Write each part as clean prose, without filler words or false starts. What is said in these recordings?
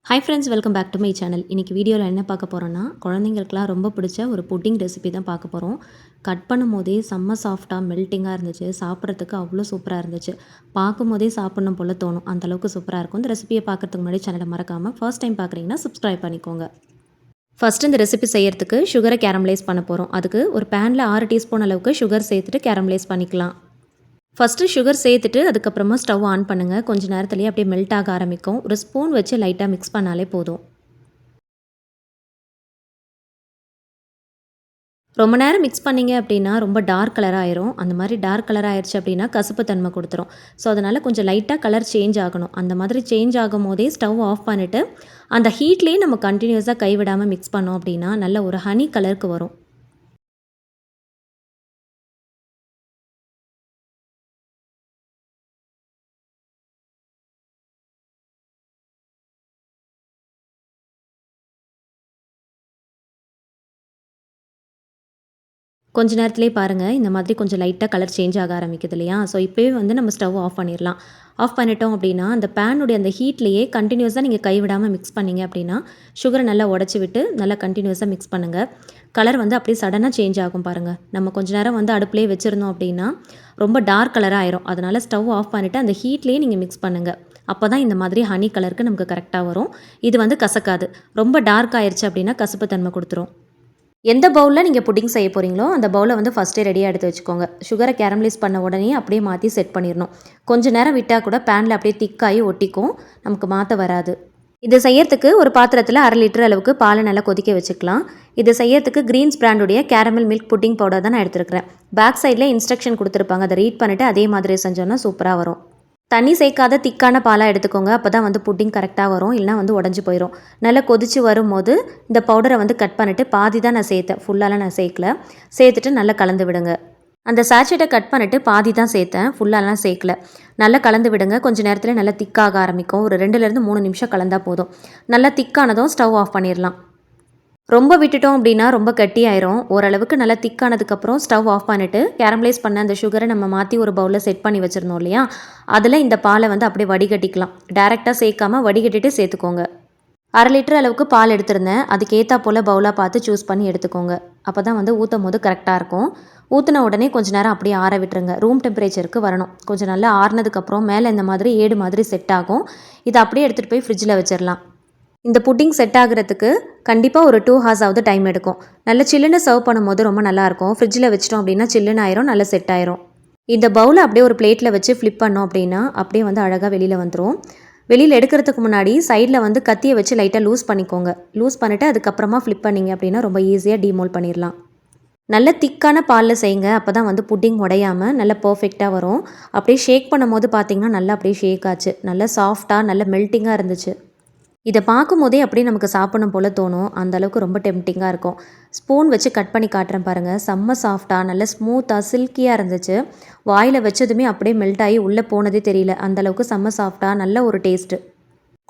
Hi friends, welcome back to my channel. இன்றைக்கி வீடியோவில் என்ன பார்க்க போகிறோன்னா, குழந்தைங்களுக்குலாம் ரொம்ப பிடிச்ச ஒரு புட்டிங் ரெசிபி தான் பார்க்க போகிறோம். கட் பண்ணும் போதே செம்ம சாஃப்டாக மெல்ட்டிங்காக இருந்துச்சு. சாப்பிட்றதுக்கு அவ்வளோ சூப்பராக இருந்துச்சு. பார்க்கும் போதே சாப்பிட்ணும் போல் தோணும். அந்தளவுக்கு சூப்பராக இருக்கும். இந்த ரெசிபியை பார்க்குறதுக்கு முன்னாடி சேனலை மறக்காமல் ஃபர்ஸ்ட் டைம் பார்க்குறீங்கன்னா சப்ஸ்கிரைப் பண்ணிக்கோங்க. ஃபஸ்ட்டு இந்த ரெசிபி செய்யறதுக்கு சுகரை கேரமலைஸ் பண்ண போகிறோம். அதுக்கு ஒரு பேனில் 6 டீஸ்பூன் அளவுக்கு சுகர் சேர்த்துட்டு கேரமலைஸ் பண்ணிக்கலாம். ஃபஸ்ட்டு சுகர் சேர்த்துட்டு அதுக்கப்புறமா ஸ்டவ் ஆன் பண்ணுங்கள். கொஞ்சம் நேரத்துலேயே அப்படியே மெல்ட் ஆக ஆரம்பிக்கும். ஒரு ஸ்பூன் வச்சு லைட்டாக மிக்ஸ் பண்ணாலே போதும். ரொம்ப நேரம் மிக்ஸ் பண்ணிங்க அப்படின்னா ரொம்ப டார்க் கலர் ஆயிரும். அந்த மாதிரி டார்க் கலர் ஆயிடுச்சு அப்படின்னா கசப்பு தன்மை கொடுத்துரும். ஸோ அதனால் கொஞ்சம் லைட்டாக கலர் சேஞ்ச் ஆகணும். அந்த மாதிரி சேஞ்ச் ஆகும் போதே ஸ்டவ் ஆஃப் பண்ணிவிட்டு அந்த ஹீட்லேயே நம்ம கண்டினியூஸாக கைவிடாமல் மிக்ஸ் பண்ணோம் அப்படின்னா நல்ல ஒரு ஹனி கலருக்கு வரும். கொஞ்ச நேரத்திலே பாருங்கள், இந்த மாதிரி கொஞ்சம் லைட்டாக கலர் சேஞ்ச் ஆக ஆரம்பிக்குது இல்லையா? ஸோ இப்போயே வந்து நம்ம ஸ்டவ் ஆஃப் பண்ணிடலாம். ஆஃப் பண்ணிட்டோம் அப்படின்னா அந்த பேனுடைய அந்த ஹீட்லேயே கண்டினியூஸாக நீங்கள் கைவிடாமல் மிக்ஸ் பண்ணிங்க அப்படின்னா சுகரை நல்லா உடச்சி விட்டு நல்லா கண்டினியூஸாக மிக்ஸ் பண்ணுங்கள். கலர் வந்து அப்படியே சடனாக சேஞ்ச் ஆகும் பாருங்கள். நம்ம கொஞ்ச நேரம் வந்து அடுப்புலேயே வச்சுருந்தோம் அப்படின்னா ரொம்ப டார்க் கலராக ஆயிரும். அதனால் ஸ்டவ் ஆஃப் பண்ணிவிட்டு அந்த ஹீட்லேயே நீங்கள் மிக்ஸ் பண்ணுங்கள். அப்போ தான் இந்த மாதிரி ஹனி கலருக்கு நமக்கு கரெக்டாக வரும். இது வந்து கசக்காது. ரொம்ப டார்க் ஆயிடுச்சு அப்படின்னா கசப்பு தன்மை கொடுத்துரும். எந்த பவுலில் நீங்கள் புட்டிங் செய்ய போகிறீங்களோ அந்த பவுலை வந்து ஃபஸ்ட்டே ரெடியாக எடுத்து வச்சுக்கோங்க. சுகரை கேரமலைஸ் பண்ண உடனே அப்படியே மாற்றி செட் பண்ணிடணும். கொஞ்சம் நேரம் விட்டால் கூட பேனில் அப்படியே திக்காகி ஒட்டிக்கும், நமக்கு மாற்ற வராது. இதை செய்யறதுக்கு ஒரு பாத்திரத்தில் 1/2 லிட்டர் அளவுக்கு பாலை நல்லா கொதிக்க வச்சுக்கலாம். இதை செய்யறதுக்கு கிரீன்ஸ் பிராண்டுடைய கேரமல் மில்க் புட்டிங் பவுடர் தான் நான் எடுத்துருக்கிறேன். பேக் சைடில் இன்ஸ்ட்ரக்ஷன் கொடுத்துருப்பாங்க, அதை ரீட் பண்ணிவிட்டு அதே மாதிரி செஞ்சோன்னா சூப்பராக வரும். தண்ணி சேர்க்காத திக்கான பாலாக எடுத்துக்கோங்க. அப்போ தான் வந்து புட்டிங் கரெக்டாக வரும், இல்லைனா வந்து உடஞ்சி போயிடும். நல்லா கொதித்து வரும்போது இந்த பவுடரை வந்து கட் பண்ணிவிட்டு பாதி தான் நான் சேர்த்தேன், ஃபுல்லாலாம் நான் சேர்க்கல. சேர்த்துட்டு நல்லா கலந்து விடுங்க. அந்த சாச்செட்டை கட் பண்ணிவிட்டு பாதி தான் சேர்த்தேன், ஃபுல்லாலாம் சேர்க்கல. நல்லா கலந்து விடுங்க. கொஞ்சம் நேரத்தில் நல்லா திக்காக ஆரம்பிக்கும். ஒரு 2லேருந்து 3 நிமிஷம் கலந்தால் போதும். நல்லா திக்கானதும் ஸ்டவ் ஆஃப் பண்ணிடலாம். ரொம்ப விட்டுட்டோம் அப்படின்னா ரொம்ப கட்டியாயிரும். ஓரளவுக்கு நல்லா திக்கானதுக்கப்புறம் ஸ்டவ் ஆஃப் பண்ணிவிட்டு கேரமலைஸ் பண்ண அந்த சுகரை நம்ம மாற்றி ஒரு பவுலில் செட் பண்ணி வச்சுருந்தோம் இல்லையா, அதில் இந்த பாலை வந்து அப்படியே வடிகட்டிக்கலாம். டேரெக்டாக சேர்க்காமல் வடிகட்டிட்டு சேர்த்துக்கோங்க. 1/2 லிட்டர் அளவுக்கு பால் எடுத்திருந்தேன். அதுக்கேற்றா போல் பவுலாக பார்த்து சூஸ் பண்ணி எடுத்துக்கோங்க. அப்போ தான் வந்து ஊற்றும் போது கரெக்டாக இருக்கும். ஊற்றின உடனே கொஞ்சம் நேரம் அப்படியே ஆற விட்டுருங்க. ரூம் டெம்பரேச்சருக்கு வரணும். கொஞ்சம் நல்லா ஆறுனதுக்கப்புறம் மேலே இந்த மாதிரி ஏடு மாதிரி செட் ஆகும். இதை அப்படியே எடுத்துகிட்டு போய் ஃப்ரிட்ஜில் வச்சிடலாம். இந்த புட்டிங் செட் ஆகிறதுக்கு கண்டிப்பாக ஒரு 2 ஹார்ஸ் ஆகுது டைம் எடுக்கும். நல்ல சில்லுன்னு சர்வ் பண்ணும்போது ரொம்ப நல்லாயிருக்கும். ஃப்ரிட்ஜில் வச்சிட்டோம் அப்படின்னா சில்லுன்னு ஆயிரும், நல்லா செட் ஆயிரும். இந்த பவுலை அப்படியே ஒரு பிளேட்டில் வச்சு ஃப்ளிப் பண்ணோம் அப்படின்னா அப்படியே வந்து அழகாக வெளியில் வந்துடும். வெளியில் எடுக்கிறதுக்கு முன்னாடி சைடில் வந்து கத்தியை வச்சு லைட்டாக லூஸ் பண்ணிக்கோங்க. லூஸ் பண்ணிவிட்டு அதுக்கப்புறமா ஃப்ளிப் பண்ணிங்க அப்படின்னா ரொம்ப ஈஸியாக டீமோல் பண்ணிடலாம். நல்ல திக்கான பாலில் செய்யுங்க. அப்போ தான் வந்து புட்டிங் உடையாமல் நல்ல பர்ஃபெக்டாக வரும். அப்படியே ஷேக் பண்ணும் போது பார்த்திங்கன்னா நல்லா அப்படியே ஷேக் ஆச்சு. நல்லா சாஃப்டாக நல்ல மெல்ட்டிங்காக இருந்துச்சு. இதை பார்க்கும்போதே அப்படியே நமக்கு சாப்பிடணும் போல் தோணும். அந்தளவுக்கு ரொம்ப டெம்டிங்காக இருக்கும். ஸ்பூன் வச்சு கட் பண்ணி காட்டுறேன் பாருங்கள். செம்ம சாஃப்டாக நல்ல ஸ்மூத்தாக சில்கியாக இருந்துச்சு. வாயில் வச்சதுமே அப்படியே மெல்ட் ஆகி உள்ளே போனதே தெரியல. அந்தளவுக்கு செம்ம சாஃப்டாக நல்ல ஒரு டேஸ்ட்டு.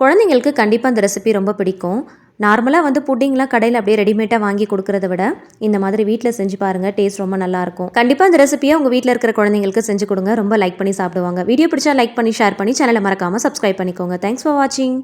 குழந்தைங்களுக்கு கண்டிப்பாக அந்த ரெசிபி ரொம்ப பிடிக்கும். நார்மலாக வந்து புட்டிங்லாம் கடையில் அப்படியே ரெடிமேடாக வாங்கி கொடுக்குறத விட இந்த மாதிரி வீட்டில் செஞ்சு பாருங்கள். டேஸ்ட் ரொம்ப நல்லாயிருக்கும். கண்டிப்பாக இந்த ரெசிபியை உங்கள் வீட்டில் இருக்கிற குழந்தைங்களுக்கு செஞ்சு கொடுங்க. ரொம்ப லைக் பண்ணி சாப்பிடுவாங்க. வீடியோ பிடிச்சா லைக் பண்ணி ஷேர் பண்ணி சேனலை மறக்காமல் சப்ஸ்கிரைப் பண்ணிக்கோங்க. தேங்க்ஸ் ஃபார் வாட்சிங்.